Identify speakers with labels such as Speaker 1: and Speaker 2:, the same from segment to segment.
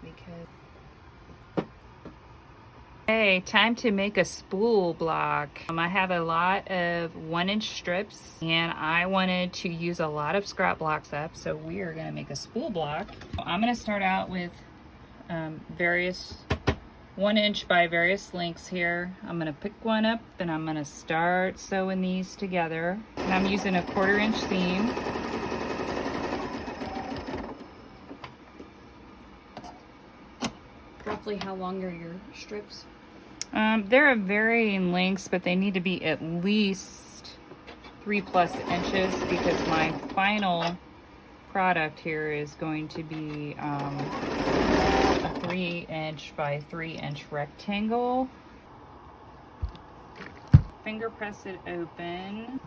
Speaker 1: because... Okay, time to make a spool block. I have a lot of 1-inch strips and I wanted to use a lot of scrap blocks up, so we are gonna make a spool block. I'm gonna start out with various 1-inch by various lengths here. I'm gonna pick one up and I'm gonna start sewing these together. And I'm using a 1/4-inch seam.
Speaker 2: Roughly how long are your strips?
Speaker 1: They're of varying lengths, but they need to be at least 3+ inches because my final product here is going to be a 3-inch by 3-inch rectangle. Finger press it open.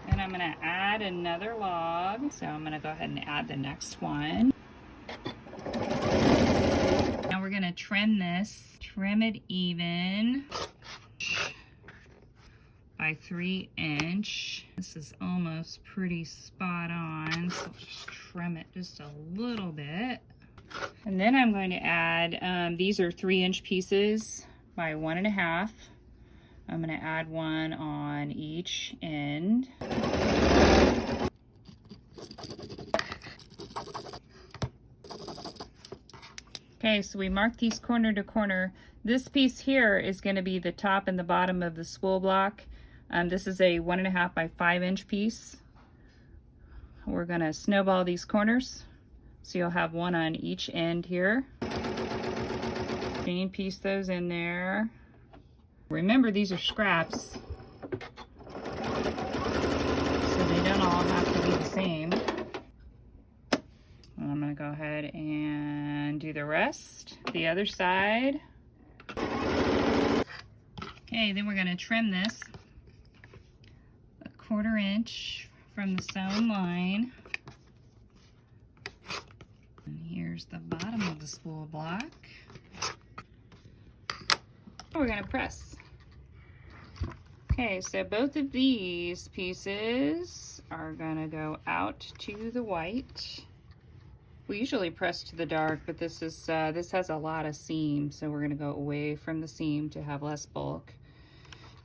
Speaker 1: Then I'm gonna add another log. So I'm gonna go ahead and add the next one. Now we're gonna trim this, trim it even by 3-inch. This is almost pretty spot on, so just trim it just a little bit. And then I'm going to add, these are 3-inch pieces by 1.5. I'm gonna add one on each end. Okay, so we marked these corner to corner. This piece here is going to be the top and the bottom of the spool block. This is a 1.5 by 5-inch piece. We're going to snowball these corners, so you'll have one on each end here. Chain piece those in there. Remember, these are scraps, so they don't all have to be the same. I'm going to go ahead and do the rest, the other side. Okay, then we're going to trim this a 1/4 inch from the sewn line. And here's the bottom of the spool block. We're going to press. Okay, so both of these pieces are going to go out to the white. We usually press to the dark, but this has a lot of seam, so we're gonna go away from the seam to have less bulk.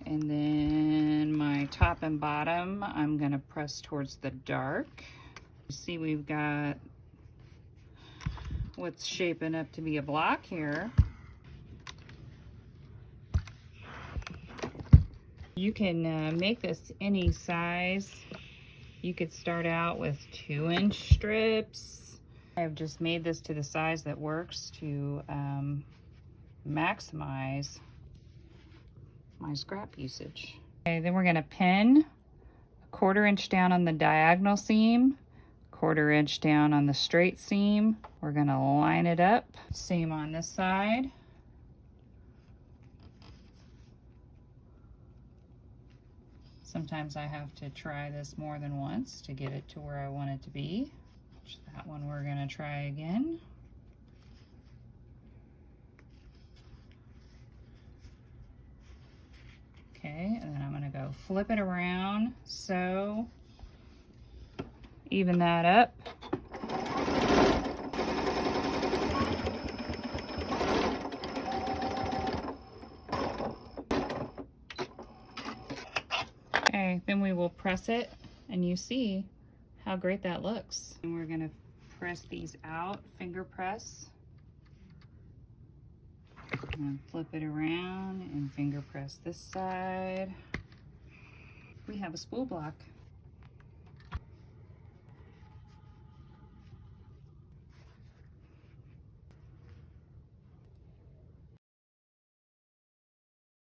Speaker 1: And then my top and bottom, I'm gonna press towards the dark. You see, we've got what's shaping up to be a block here. You can make this any size. You could start out with 2-inch strips. I've just made this to the size that works to maximize my scrap usage. Okay, then we're gonna pin a 1/4 inch down on the diagonal seam, 1/4 inch down on the straight seam. We're gonna line it up. Same on this side. Sometimes I have to try this more than once to get it to where I want it to be. That one we're gonna try again. Okay, and then I'm gonna go flip it around, sew, even that up. Okay, then we will press it, and you see how great that looks. And we're gonna press these out, finger press. And flip it around and finger press this side. We have a spool block.